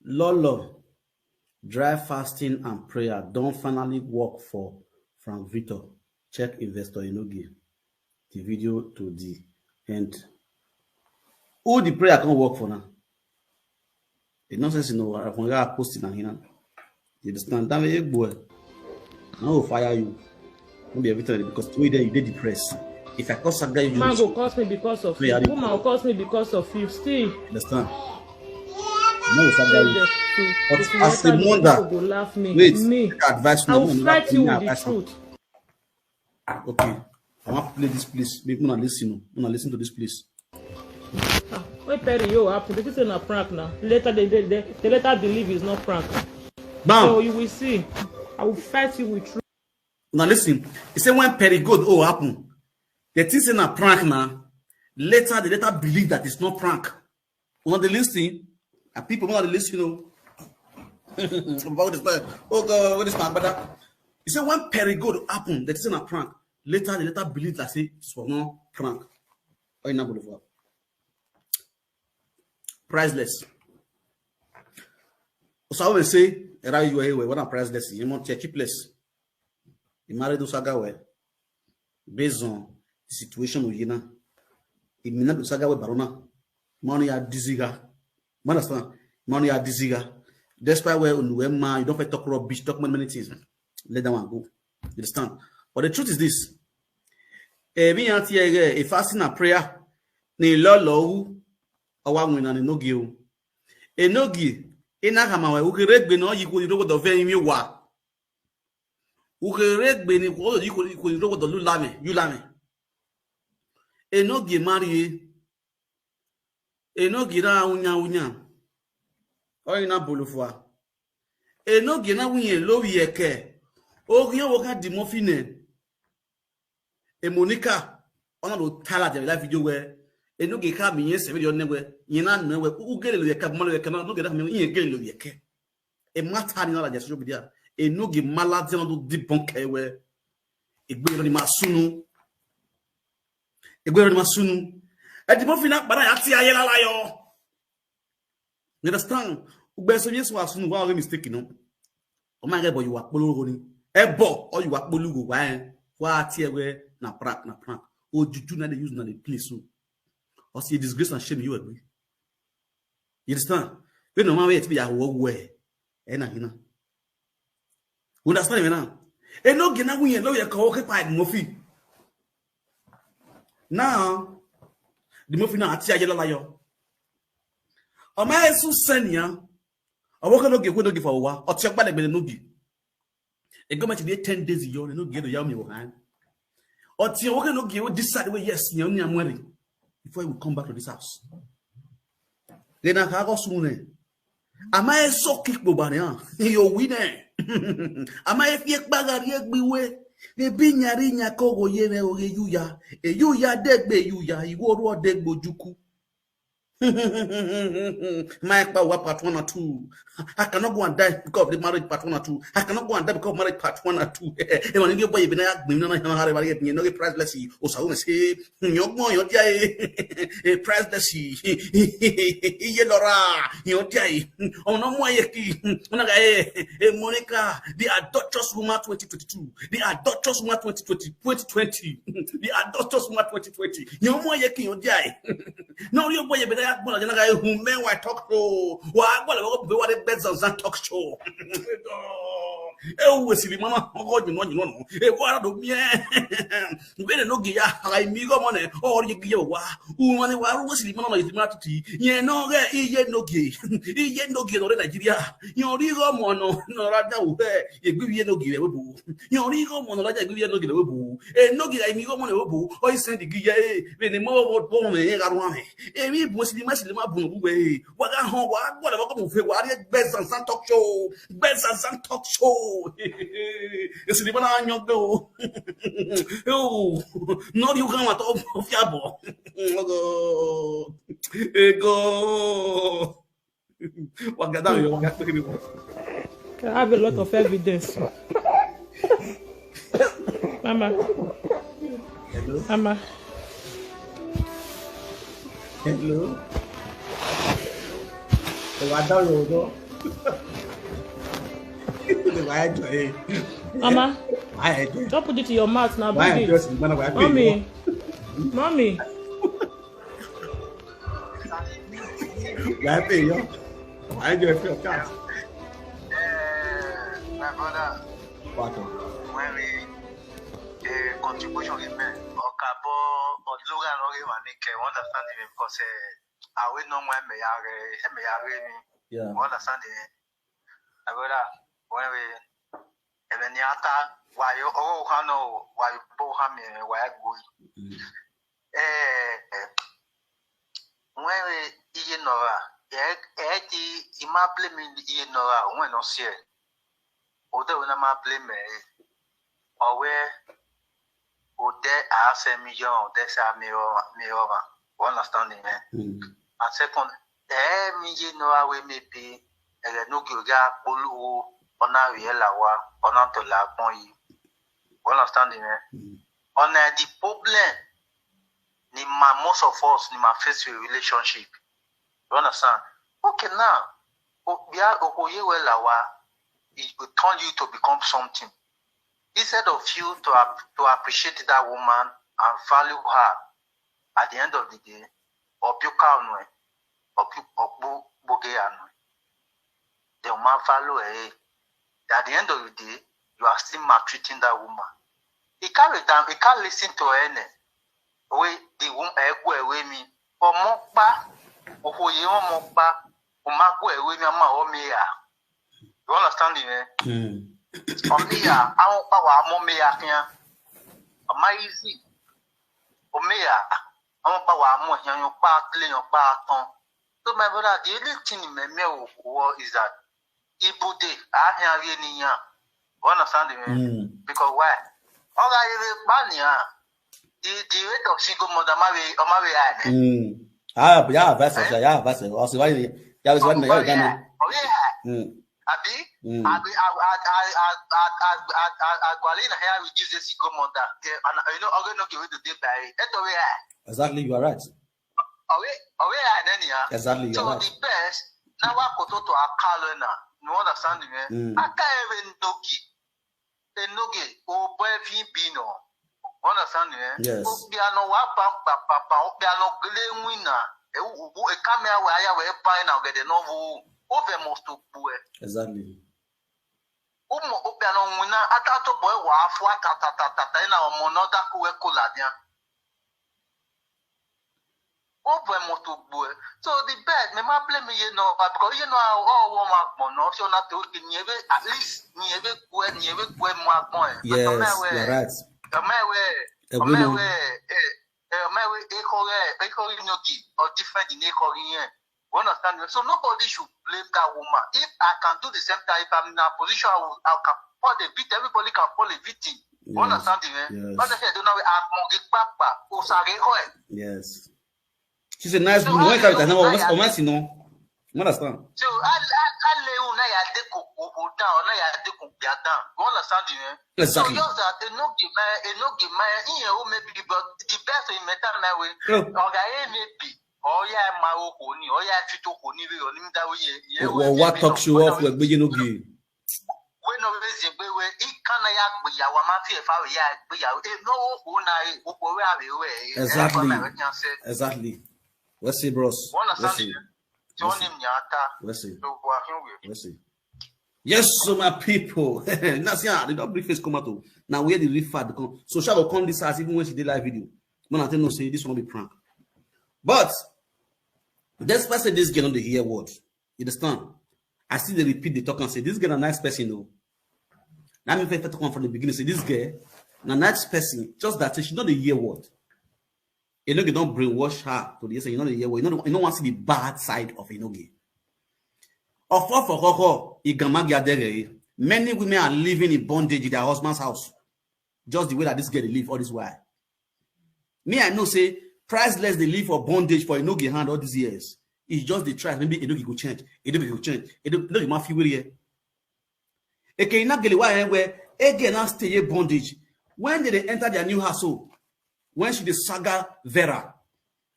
Lolo, dry fasting and prayer don't finally work for Frank Victor. Check investor Enogie. The video to the end. Who the prayer can work for now? The nonsense, you know, I'm going to post it on here. You understand? That way, boy. I will fire you. Won't be everything because today you did depressed. If I cause some guy, you man will cause me because of you. Woman will cause me because of you. Still. Understand? No, but as a mother, wait, me. Advice I will fight you with the truth. Okay, I want to play this place. Make me listen. Listen to this place. Wait, Perry, yo, happen. This is a prank now. Later, they later believe it's not prank. Bam. So you will see. I will fight you with truth. Now listen. He said when Perry good happen, the things in a prank now. Later, they later believe that it's not prank. When they listen, and people not listen, you know. About this, oh God, what is my brother? He said when Perry good happen, the things in a prank. Later, they later believe that it's not prank. Or in a priceless. So I will say, around you here, what are priceless? You want cheapless. You married to Sagawe based on the situation with Yina. You may not do Sagawe Barona. Money are diziga. Understand? Money are diziga. Despite where you don't talk rubbish, talk many things. Let that one go. You understand? But the truth is this. A fasting and prayer. Ni lolo. Awangwina Enogie. Enogie. Inakamawe. Ukiregbe no you could do the very wa. Ukiregbe ni ko you could do the lulame. You lame. Enogie marry. Enogie na unya. Oyina bolofwa. Enogie na unye lowi yeke. Ogiyan woka di mofine. Monica. Ona do tala de la video where Enogie ka mi yen se video newe. Yina newe. Ugele lo yeka malo yeka no get me yen gele lo yeke. E mata ni na la jesu bidia. Enogie malade no do debunk ewe. Egbe ni masunu. Egbe ni masunu. E di mofina bara ya ti ayela la yo. You understand? Ugbe so yesu asunu wa mistake no. O ma get boy you apolo ni. Ebo or you apolo wa ti ewe na prank. O juju na dey use na the place so. Or see disgrace and shame you agree. You understand? We no man wait be ya wo we. E na hina. Understand me now? Enogie na wuye lo ye ka o ke pa mofi. Now the mofi na ati ayela la yo. O ma esu senia. O wo ka no ge kwo no ge for wa. O ti ogba le no gi. E go ma ti dey 10 days yo no ge do ya me wo han. O ti wo ka no ge wo decide we yes nya oni amwere before he will come back to this house. Then I go soon. Am I so kick bobania? You winner. Am I fiek bagari egbiwe? E binyari nya kogo yene o yuya. E yuya degbe yuya. Iwo ro degbo juku. My part 1 or 2. I cannot go and die because of the marriage part 1 or 2. I cannot go and die because of marriage part 1 or 2. And when you boy, you know, priceless. Or so say, you're going to priceless. Yelora, you're dying. Oh, no more. Monica, the adulterous woman 2022. The adulterous woman 2020. The adulterous woman 2020. You're more yaki, you're dying. No, your boy, who men why talk show. Why what the beds on talk show? Oh, see mama, oh, you know, what do me? When no gear, I me go money, or you give wa, who money was the mama is the matty. Ye no, ye no gay, ye no gay or Nigeria. Your legal mono, no rather, you give ye no give a boo. Your legal mono, like I give you no give a boo. And no get I me go money, or I send the gear when the more about bone, and we was the Muslim way. What I hope, what about what best and some talk show, best and some talk show. It's the one on your go. Oh, no, you come at all of Yabo. Go. What got down? I have a lot of evidence. Mama. Hello. Mama. Hello. Oh, I don't know. Mama, don't put it in your mouth now. Mommy. Mommy. Why pay yo? I do it for your cat. My brother. What? When we contribution in men or cabo or Logan or understand it because I will know when me yeah. Understand it. My brother, when we even yata why you know why you both have me why I go. When we ima blame when no see other when I blame where I say million there's a mirror understanding and second we may be no polu on a understanding on the problem most of us face a relationship. You understand? Okay, now it will turn you to become something. Instead of you to appreciate that woman and value her at the end of the day, or you can the woman value her. At the end of the day, you are still maltreating that woman. He can't listen to her. The woman away me or mokba or mokba or magwe away me. You understand me? For me, I won't power me here. My easy. For me, I won't power more here. Your part, clean your part. So, my brother, the only thing in my mail is that Ibu day, I have any year. You understand me? Because why? All I have the rate of single mother marry or marry. That's it. Also, why you was one Abi, here we use the single mother. And you know, I'm going to give it to the day. Exactly, you are right. Exactly, you are right. So the best, now I go to our calendar. You understand me? I can't even Enogie, oh, boy, Vino. Understand me? Yes. Piano, piano, glen winner. A camera where I will buy now get a novel over most to poor. Exactly. Piano winner, I thought to boy, what in our monota cooladia. Over most to boy. So the bed, me ma blame me, because you know all woman mono, so not to at least never go more point. Yes, you're right. Enogie or different in Enogie. Understand? So nobody should blame that woman. If I can do the same time, if I'm in a position, I can fall a victim. Everybody can fall a victim. Yes. Understand? Yes. She's a nice woman. Why can't I know? Understand? So exactly. So just that Enogie man, maybe but the best in metal my way. Maybe. Oh yeah, my honey. Oh yeah, Tito honey. What talks you off with Enogie? When no reason, it can Exactly. Let's see, bros. Let's see. Yes, so my people. They don't bring face come out. Now where the real fat come. So shall will come this house even when she did live video. Man, I tell no say this will not be prank. But this person, this girl on the hear word. You understand? I see they repeat the talk and say this girl a nice person though. Now me first come from the beginning say this girl a nice person. Just that she know the hear word. Enogie don't brainwash her to the say you know the hear word. You don't want to see the bad side of Enogie. Many women are living in bondage in their husband's house. Just the way that this girl live all this while. Me, I know say priceless they live for bondage for Enogie hand all these years. It's just the try. Maybe Enogie go change. Enogie go change. Enogie ma feel here. Okay, not get where again now stay bondage. When did they enter their new household? When she the saga Vera,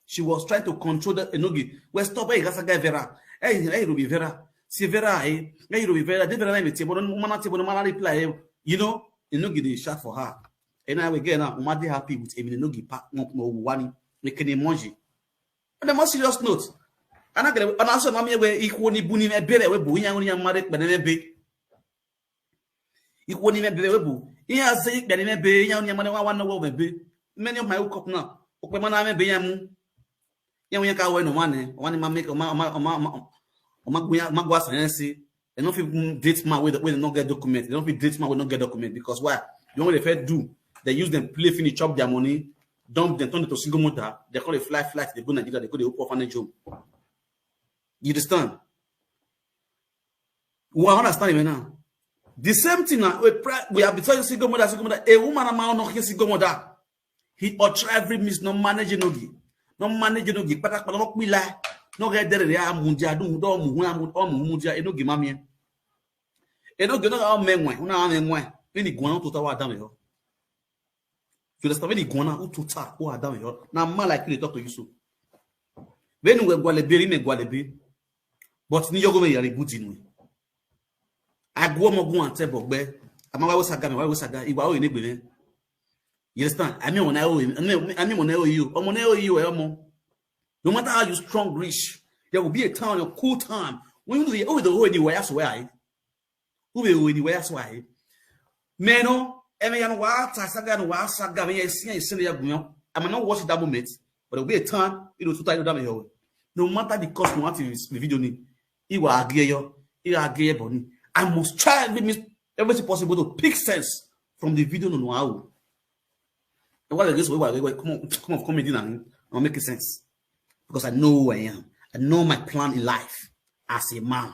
she was trying to control the Enogie. Well, stop hey, saga Vera. Hey, Ruby Vera. Severa, you vera, different table, man, reply, you know, Enogie the shot for her. And I will get now, Madi happy with Enogie pack no one, making emoji. On a more serious note, and I get an answer, mammy, where equal buni a bit away, booing married, but then a big. Equal in a bit, he has said that in a bay, young man, one over be. Many of my cook now, Okemana be young. Young Yaka no money, one man make a Magwas and see. And don't people date man with no get document. They don't be date man with no get document because why? You know what they do? They use them play finish chop their money, dump them, turn it to single mother. They call it flight. They go Nigeria, they go the orphanage home. You understand? We understand even now. The same thing now. We have been telling single mother. A woman a man not single mother. He or try every miss no manage Enogie. No manage Enogie. But I not be lie. No get there. I am mundia do mundia Enogie mami. Enogie no our men one. Una men one. Any guana to tawa down here. You understand? Any guana who to ta who are down here. Now man like you talk to you so. When we go leberi me go lebi. But ni yogo me yari buti Agwo and table be. Ama wa saga. Iwa o enegbe me. You understand? I mean when I owe him. I mean when I owe you. No matter how you strong reach, there will be a time, a cool time. When you do the whole anywhere, that's why. Who will anywhere, that's why. Meno, Emian Saga, me see I'm not watching that moment, but there will be a time, to tie down the no matter the cost, no matter the video need. You are gay, Bonnie. I must try everything possible to pick sense from the video no how. And what this way, come on, comedy and I'll make sense. Because I know who I am. I know my plan in life as a man.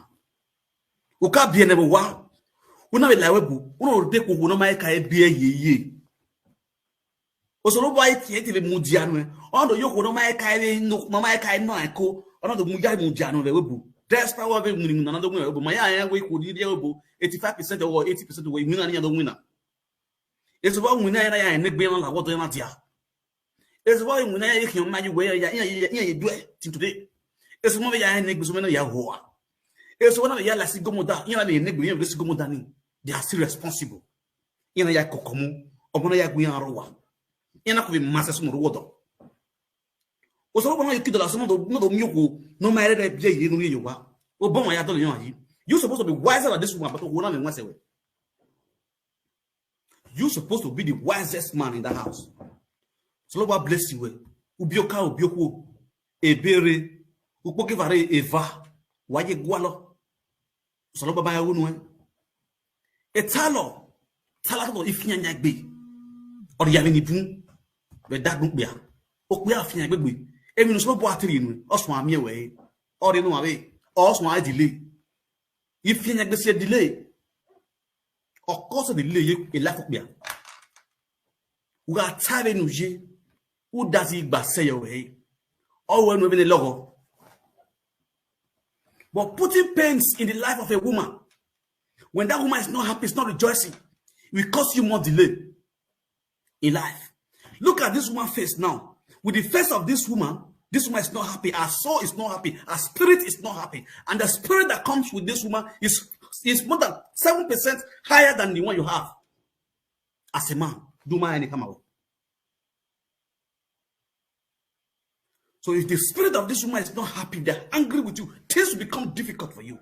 You can't be never wow. We never like we take who no make a be ye. Also, no boy can't even mudiano. On the yoke no make a no no echo. Or the mudiano the webu. That's power of another winner. But my eye we could need 85% or 80% of the way winner the winner. It's about winner and neck beyond like what they're not here. It's why when I can imagine where you do it today. It's one of your neighbors when you are. It's one of your last gomoda. You know, the neighbor of this gomodani. They are still responsible. You know, Yakokomu, or when I go on. You know, could be masters from the water. Was all one you kid some of the new no matter that you know you are. Oh, Bon, I don't know. You're supposed to be wiser than this one, but one of them was away. You're supposed to be the wisest man in the house. So Lord bless you. Ubioka ubioko ebere upoke vare eva waye gwalo. So Lord baba wunu etalo tala to ifinya nyagbe or ya ni bun be dagun bia okwe afinya gbegbe emi so bo atiri nu osun ami we ori nu awe osun a delay ifinya nyagbe se delay of course delay e la bia we are tired Enogie. Who does he but say away? Or when we logo. But putting pains in the life of a woman, when that woman is not happy, it's not rejoicing, it will cause you more delay in life. Look at this woman's face now. With the face of this woman is not happy. Our soul is not happy. Our spirit is not happy. And the spirit that comes with this woman is more than 7% higher than the one you have. As a man, do my any come out. So if the spirit of this woman is not happy, they're angry with you, things will become difficult for you.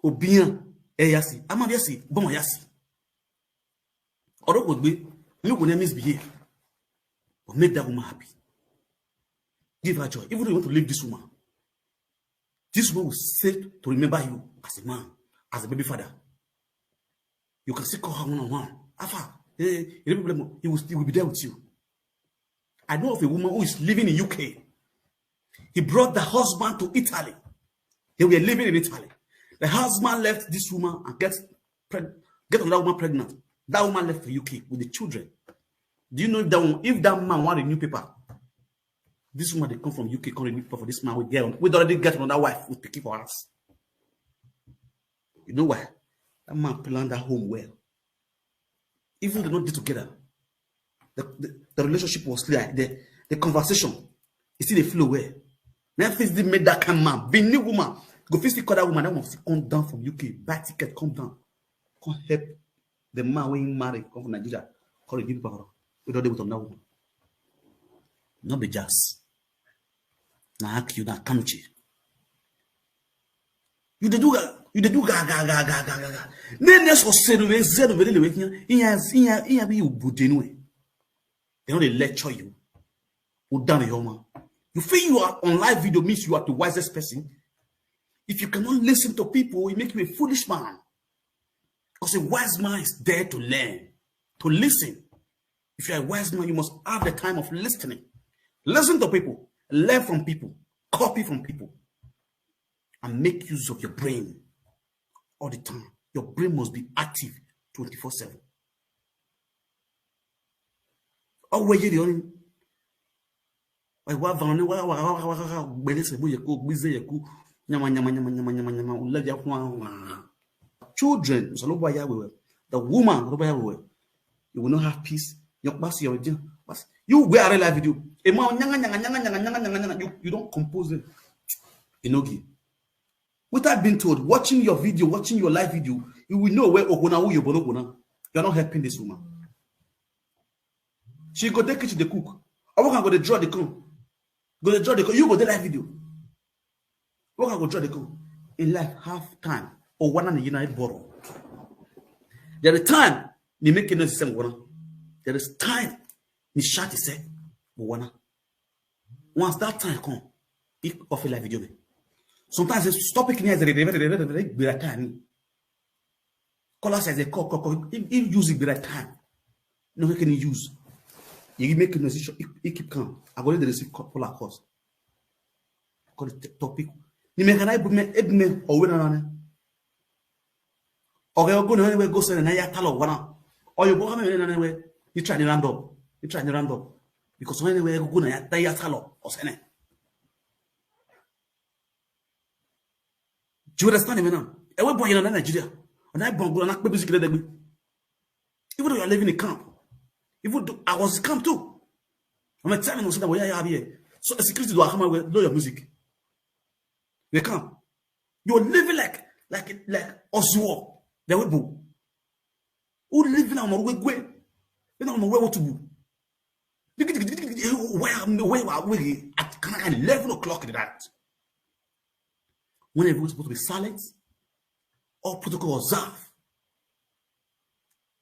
Obian yasi. Ama yasi. Bon yasi. Or would be you will misbehave. But make that woman happy. Give her joy. Even if you want to leave this woman will say to remember you as a man, as a baby father. You can still call her one-on-one. Afa, he will be there with you. I know of a woman who is living in UK. He brought the husband to Italy. They were living in Italy. The husband left this woman and get another woman pregnant. That woman left for UK with the children. Do you know if that man want a new paper? This woman, they come from UK, come renew paper for this man. We already get another wife with picking for us. You know why? That man planned that home well. Even they don't do together. The relationship was clear. The conversation is still a flow where. Memphis did make that kind of man. Be new woman. Go physically call that woman. That woman come down from UK. Buy ticket, come down. Come help the man when he married. Come from Nigeria. Call the people. We don't deal with that woman. Not be just. Now hack you now country. You do ga. Nenes was said we zero very way. He be you budinwe. They know they lecture you. Who done your man? You feel you are on live video means you are the wisest person. If you cannot listen to people, it makes you a foolish man. Because a wise man is there to learn, to listen. If you're a wise man, you must have the time of listening. Listen to people, learn from people, copy from people, and make use of your brain all the time. Your brain must be active 24/7. Always the only. Children, the woman, you will not have peace. You wear a live video. You don't compose it. Enogie. Without being told, watching your video, watching your live video, you will know where you're not helping this woman. She go take it to the cook. I want to go to draw the cook. Go to draw the cook. You go to live video. What can go draw the cook? In life, half time or one and United borrow. There is time you make it necessary. There is time you shut it say one. Once that time come, it off a live video. Sometimes it's stop it near the time. Call us as a call. If use it by time, no can you use. You make a decision. It keep calm. I go to the receive call a course. Call the topic. You make an eye or when or you're going anywhere, go send an eye talo one. Or you go anywhere, you try to round up. You try to round up. Because anywhere you go, you tie talo or send it. Do you understand me now? Every boy in Nigeria, and I bought an active music. Even though you are living in camp, even though I was in camp too. I'm telling you that we are here. So a security do come away, know your music. They come. You're living like Oswald. They will go. Who living on my way? They don't know where to go. Where are we at 11 o'clock in that? When everyone's supposed to be silent, all protocol observe.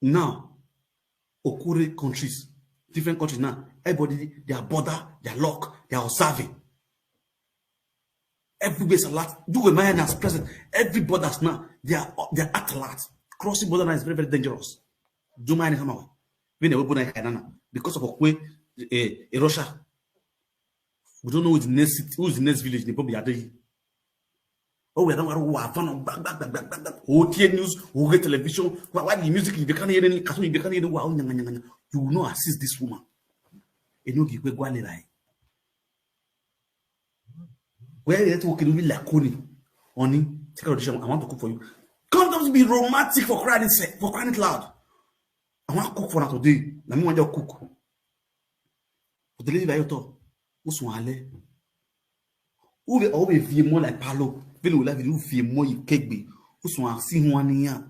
Now, Okure countries, different countries now, everybody, their border, their lock, they are observing. Everybody's alert. Do a man as present. Every borders now, they are at alert. Crossing border now is very, very dangerous. Do mind come away. Because of Okwe, Russia. We don't know who's the next village. They probably are there. Oh, we don't know back. OTA news, OTA television. Why the music? If you can't hear any, you will not assist this woman. Enogie, we go on. Where you talking to me like Connie? Honey, take out the show. I want to cook for you. Come to be romantic for crying loud. I want to cook for her today. Let me want you to cook. But the lady by your top, who's one? Who will always feel more like Palo? Will live you feel more you cake be? Who's one see one year?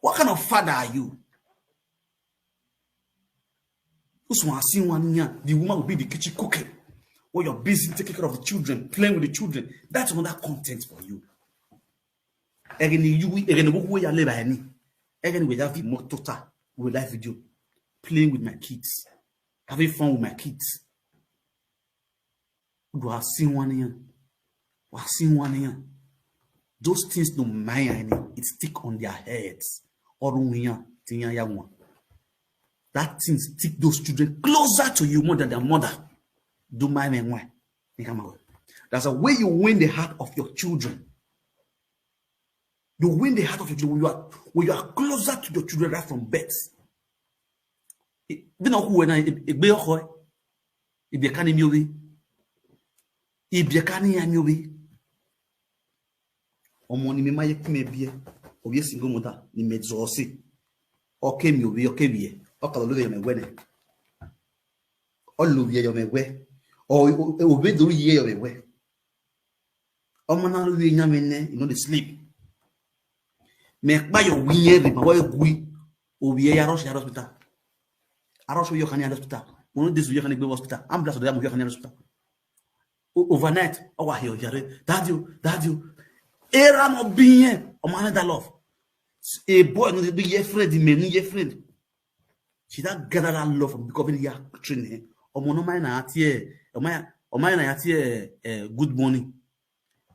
What kind of father are you? Who's one see 1 year? The woman will be the kitchen cooking. Or you're busy taking care of the children, playing with the children. That's another content for you. Again, we are living. Again, we have more total with live video, playing with my kids, having fun with my kids. We have seen 1 year. We have seen 1 year. Those things no mind, it stick on their heads. Or that thing stick those children closer to you more than their mother. Do my man why? That's a way you win the heart of your children. You win the heart of your children when you are closer to your children right from birth. You know who when I be a boy, if you can't be, if you can't be, or money me my maybe, or yes, single mother, ni mezzosi, or came you be, okay, be, or can do my wedding. all of your way, or obey the year of a way. Omana we nyamene, you know, the sleep. Make by your weird, my boy, we are hospital. Aros we can hospital. One of this we can go hospital. I'm blessed with them, we can hospital. Overnight, oh, I hear that you. Era no being, Omana that love. A boy no be your friend, the man, your friend. She that gather that love from becoming your training. Omono mine na atie, o mine na atie good morning.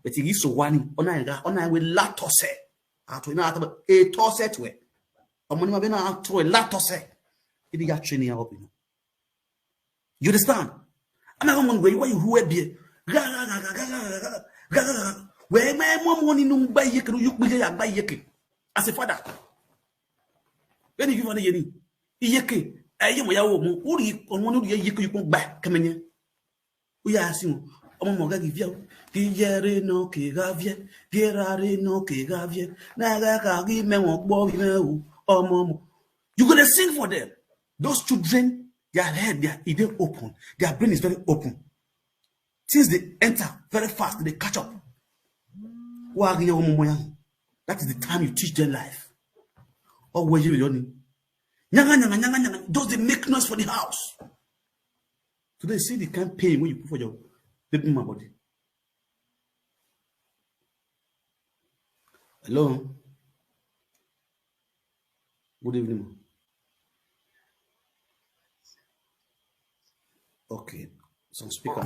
But he is so one ona we latose. Ato na ataba e tose twe. Omono ma be na ato e latose. It is training up. You understand? I'm not going to where you are be. Where my mom money no buy you buy yeke. As a father. When you want any yeke, I am your woman, uri on one of the yeke you come back, come in. We ask you, Omoga give you, Gere no Kigavie, Gerare no Kigavie, Naga give me one boy, or mom. You gonna sing for them. Those children, their head, their idea open, their brain is very open. Since they enter very fast, they catch up. That is the time you teach them life. Or where you learning. Those they make noise for the house. So they see the kind of pain when you put for your baby in my body. Hello. Good evening. Okay. Some speaker.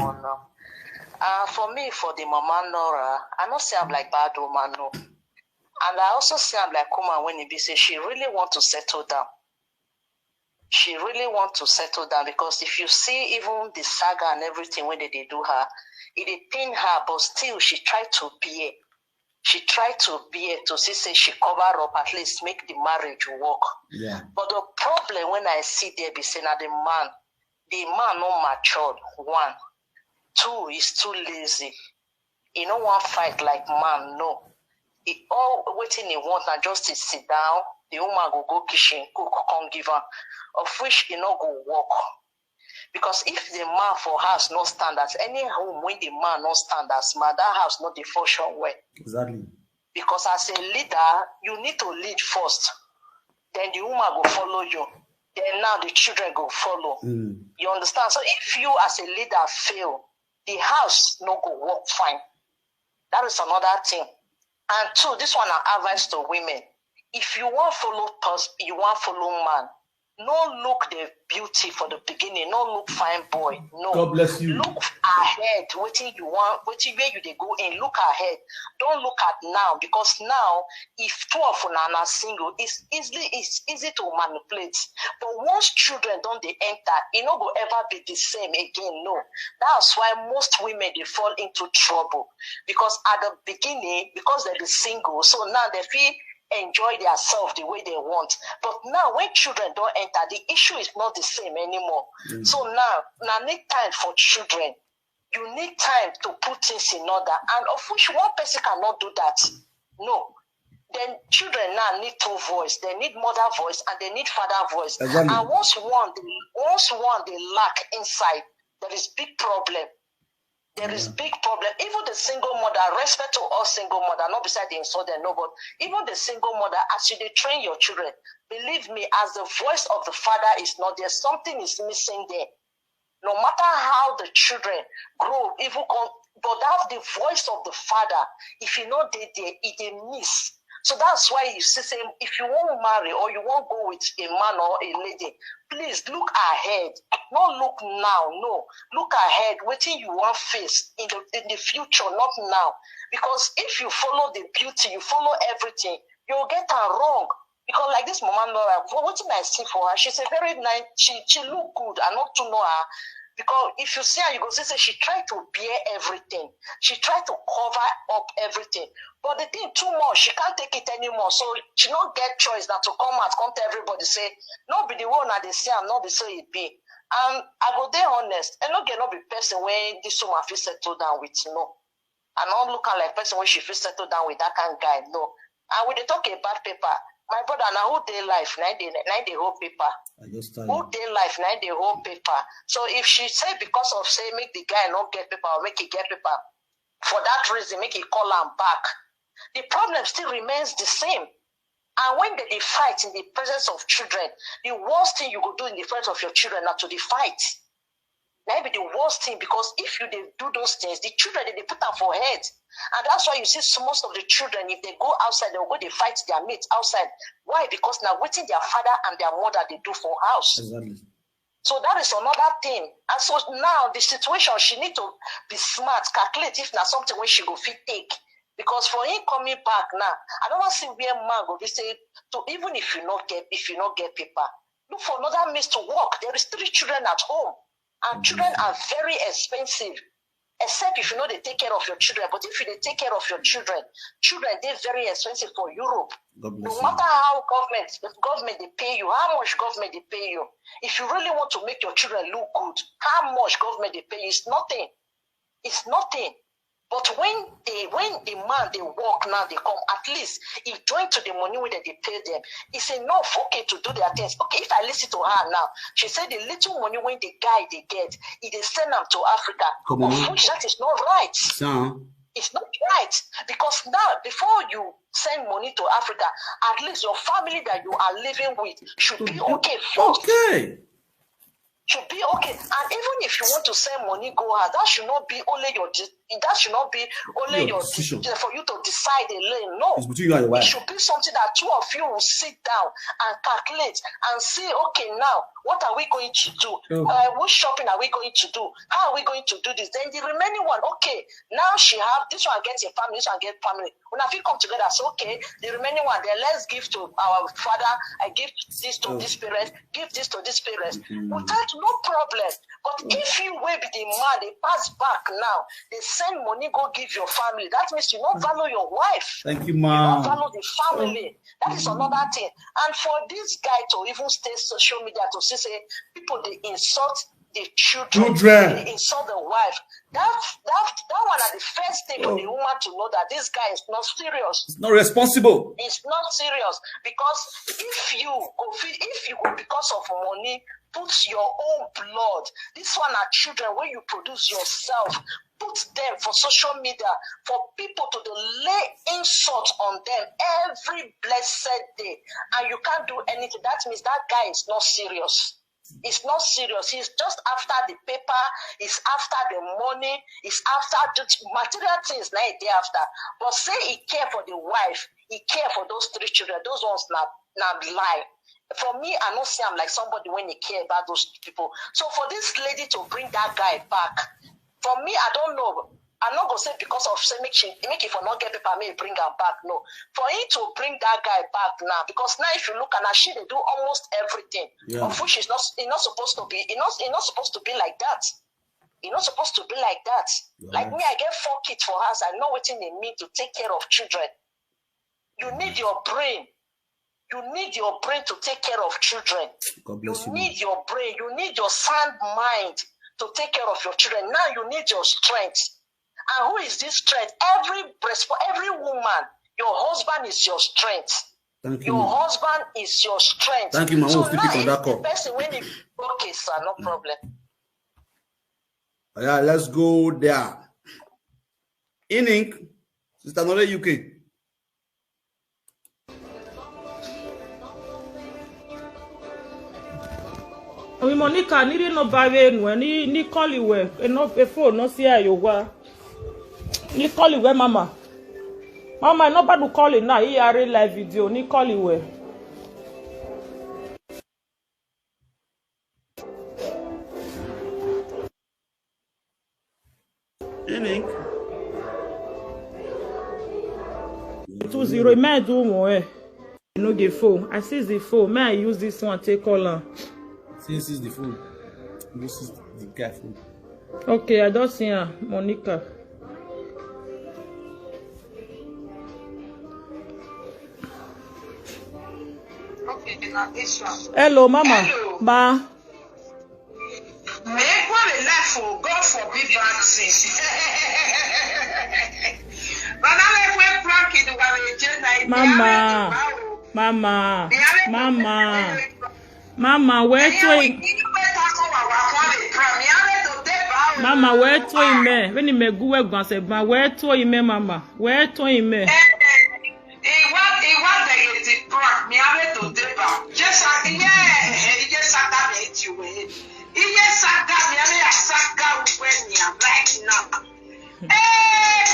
For me, for the Mama Nora, I don't say I'm like bad woman, no. And I also say I'm like woman when it be say she really want to settle down. She really want to settle down because if you see even the saga and everything when they do her, it pain her, but still she tried to bear. She tried to bear to see say she cover up, at least make the marriage work. Yeah. But the problem when I see there be saying that the man not matured, one. Two, is too lazy. He don't want fight like man, no. He all waiting he want and just to sit down. The woman go kitchen, cook, come give her. Of which he not go work. Because if the man for house no standards, any home when the man no standards, that house not the function well. Exactly. Because as a leader, you need to lead first. Then the woman go follow you. Then now the children go follow. You understand? So if you as a leader fail, the house no go work fine. That is another thing. And two, this one are advice to women. If you want follow us, you want follow man. No look the beauty for the beginning. No look fine boy. No. God bless you. Look ahead. Waiting you want. Waiting where you they go in. Look ahead. Don't look at now because now, if two of them are single, it's easy to manipulate. But once children don't they enter, it not go ever be the same again. No. That's why most women they fall into trouble because at the beginning, because they're single, so now they feel enjoy themselves the way they want. But now when children don't enter, the issue is not the same anymore. So now need time for children. You need time to put things in order. And of which one person cannot do that. No. Then children now need two voice. They need mother voice and they need father voice. Exactly. And once one they lack inside, there is big problem. There is big problem. Even the single mother, respect to all single mother, not beside the insult them, no, but even the single mother, as you train your children, believe me, as the voice of the father is not there, something is missing there. No matter how the children grow, but that's the voice of the father. If you know they it miss. So that's why you see, say, if you want to marry or you want to go with a man or a lady, please look ahead. Not look now, no. Look ahead, waiting you want face in the future, not now. Because if you follow the beauty, you follow everything, you'll get her wrong. Because like this Mama Nora, what did I see for her? She's a very nice, she look good. I not to know her. Because if you see her, you go say she tried to bear everything. She tried to cover up everything. But the thing too much, she can't take it anymore. So she not get choice that to come to everybody say, no be the one that they say, I'm not be so it be. And I go there honest. And not be person when this woman feel settled down with no. I'm not looking like person when she feel settled down with that kind of guy, no. And when they talk about paper, My brother, now who day life, now they whole paper. Who day life, now they whole paper. So if she say because of say make the guy not get paper or make he get paper, for that reason make he call him back, the problem still remains the same. And when they fight in the presence of children, the worst thing you could do in the presence of your children are to fight. Maybe the worst thing, because if you do those things, the children they put them for head. And that's why you see most of the children, if they go outside, they'll go, they fight their mates outside. Why? Because now waiting their father and their mother they do for house. Exactly. So that is another thing. And so now the situation, she need to be smart, calculate if not something when she go fit take. Because for him coming back now, I don't want to see where man go be say to even if you not get paper, look for another means to work. There is 3 children at home. And children are very expensive. Except if you know they take care of your children. But if you they take care of your children, they're very expensive for Europe. No matter how government they pay you, how much government they pay you. If you really want to make your children look good, how much government they pay you is nothing. It's nothing. But when the man they work now, they come, at least if join to the money when they pay them, it's enough to do their things. Okay, if I listen to her now, she said the little money when the guy they get, they send them to Africa. Of which that is not right. It's not right. Because now, before you send money to Africa, at least your family that you are living with should be okay first. Okay. Should be okay. And even if you want to send money, go out. That should not be only your decision for you to decide alone. No. It's between you and your wife. It should be something that 2 of you will sit down and calculate and see, okay, now, what are we going to do? What shopping are we going to do? How are we going to do this? Then the remaining one, okay, now she have, this one gets a family, this one gets family. When have you come together, so okay, the remaining one, then let's give to our father, I give this to this parent, give this to this parent. Without no problem. But if you will be the man, they pass back now, they send money, go give your family. That means you don't value your wife. Thank you, ma'am. You don't value the family. That is another thing. And for this guy to even stay social media to say people they insult the children, they insult the wife. That one is the first thing for the woman to know that this guy is not serious. It's not responsible. It's not serious. Because if you go because of money, put your own blood. This one are children where you produce yourself. Put them for social media for people to lay insult on them every blessed day, and you can't do anything. That means that guy is not serious. It's not serious. He's just after the paper. He's after the money. He's after the material things. Now day after, but say he care for the wife. He care for those 3 children. Those ones not lie. For me, I don't see him like somebody when he care about those people. So for this lady to bring that guy back. For me, I don't know. I'm not going to say because of say make it for not get paper, may bring her back. No. For him to bring that guy back now, because now if you look at her, she they do almost everything. Yeah. Of which it's not supposed to be. It's not supposed to be like that. It's not supposed to be like that. Yeah. Like me, I get 4 kids for us. I know what they mean to take care of children. You need your brain. You need your brain to take care of children. You need your brain. You need your sound mind to take care of your children. Now you need your strength. And who is this strength? Every woman, your husband is your strength. Thank you. Your husband is your strength. Thank you, ma'am. So now if the person when he okay, sir, no problem. Yeah, let's go there. In ink, Sister Nole UK. We Monica need no buy ni call you where no phone no see you wa ni call you where mama nobody calling now he are live video ni call you where Enogie 20 may do more no get phone I see the phone may I use this one take call on. This is the phone. This is the guy phone. Okay, I don't see her, Monica. Okay, now this one. Hello, Mama. Hello. Ma. Make one a life for God forbid vaccine. But I like when Pran kid Mama. Mama, where to Mama, where to him? When he may go and say, where to him, Mama? Where to him? He want the Pran. Me have to deba. Just yeah, he just sat down at you. He just sat down. Me have sat down when you are right now.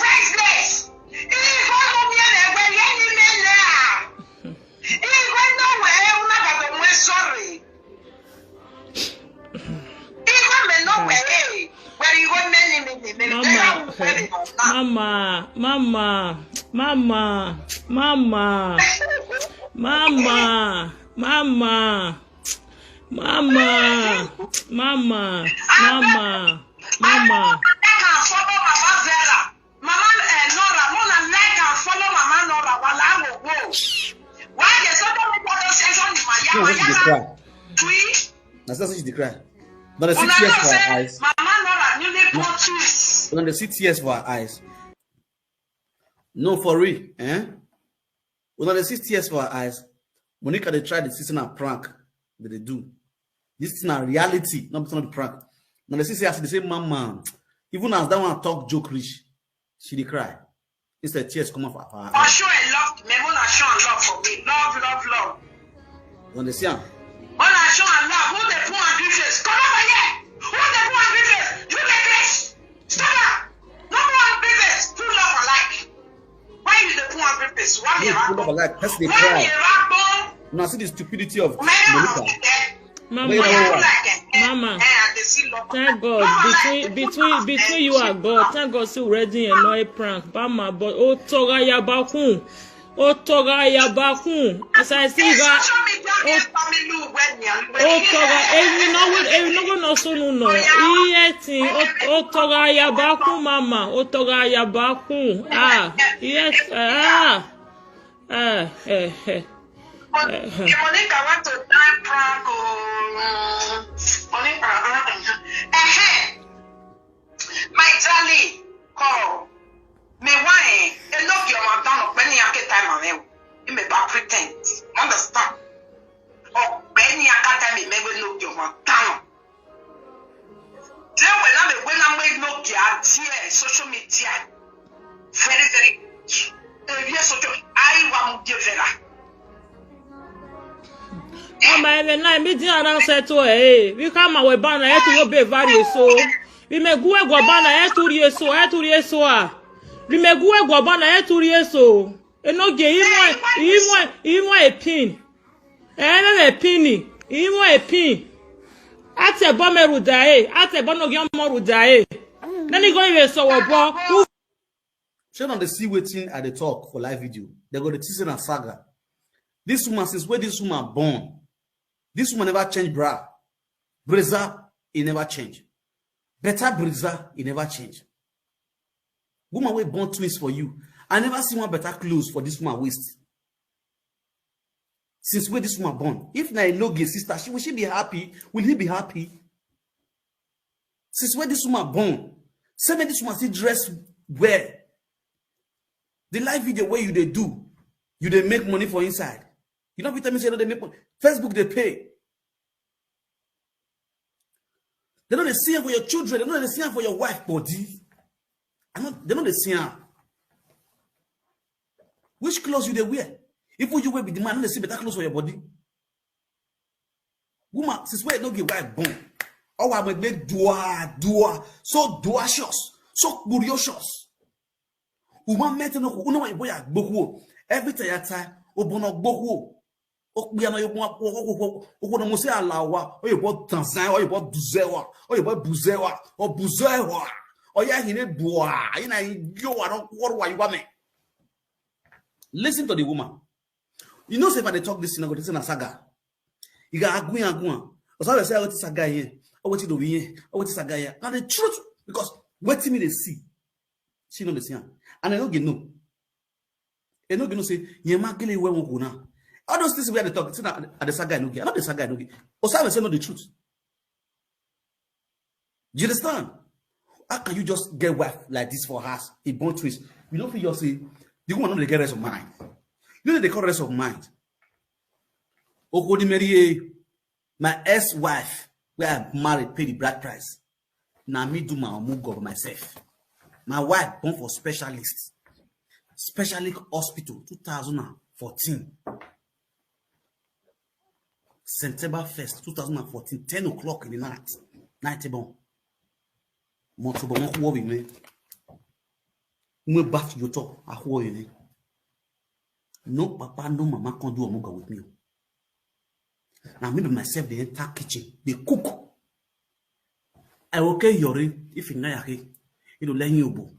Priceless. He follow me where you men now. He went nowhere. I'm not sorry. He went nowhere. Where you want But the 6 years for our eyes. We're gonna see tears for our eyes. No, for real, eh? We're gonna see tears for our eyes. Monica, they tried the season of prank that they do. This is not reality, not the prank. Now the sister has the same mama. Even as that one talk joke rich, she did cry. Instead, tears come off her eyes. I show a love. Me wanna show love for me. Love. You understand? When I show love, who the poor and business? Come over here. Who the poor and business? You the best. Stop that. No more business. Two love alike. Why you the poor and business? Why you love alike? That's the cry. Now see the stupidity of Monica. Mama, thank God between you and God, thank God still ready and no prank. Mama, but oh toga ya bakun. As I see that, every no so no. Yeti, toga ya bakun, Mama, toga ya bakun. Ah, yes, Monica want to die prank. My Charlie, call me. Why? Enogie your down when you get time on him. You may back pretend. Understand? Oh, when you get time, you may look your down. Then when I'm look at social media, very, yes, social. I want to give it. Mama, even now, me didn't answer to her. We come away, banner, I to be very so. We may go a banner, I to ye so, we may go a banner, I to ye so. Enogie, even a pin. A penny, even a pin. At a bomber would die, at a bonnet young more would die. Then he go even so a ball. Show on the sea waiting at the talk for live video. They got the season and saga. This woman, since where this woman born, this woman never changed bra. Breza, it never changed. Better Breza, it never changed. Woman will born twins for you. I never see one better clothes for this woman waist. Since where this woman born. If na Enogie sister, will she be happy? Will he be happy? Since where this woman born. Say me this woman still dress where? The live video where you they do. You they make money for inside. You know, vitamin C, they make money. Facebook, they pay. They know they see her for your children. They know they see her for your wife body. They know they see her. Which clothes you they wear? If you wear with the man, they see better clothes for your body. Woman, since where don't get wife born. Oh, I make dua. So duacious. So curious. Woman met no one boy at Boku. Every time, Obono Boku. Okbiano, you want to say Alawa, or you bought Tanzania, or you bought Buzewa, or you bought Buzewa, or Buzewa, or ya he need Boa. You don't what you want me. Listen to the woman. You know, say if I talk this, this is a saga. You got Aguan. Or so I say, what is a guy here? Or what you do here? Or what is a guy here? Now the truth, because what me they see, she know the same. And I don't get no. I don't get no say, you magile where we go now. All those things where they talk, it's not at the saga Enogie. Not the saga Enogie. Osama say no the truth. Do you understand? How can you just get wife like this for us? A born twist. You don't feel you say the woman don't get rest of mind. You know they call rest of mind. Okodi Mary, my ex-wife, where I married, paid the bride price. Now me do my omugo by myself. My wife born for specialist hospital 2014. September 1st, 2014, 10 o'clock in the night. Night bon. Motobo mo we me. Me back you talk a you. No papa, no mama can do omugo with me. Now me by myself the entire kitchen, they cook. I okay yori if you know you let you bo.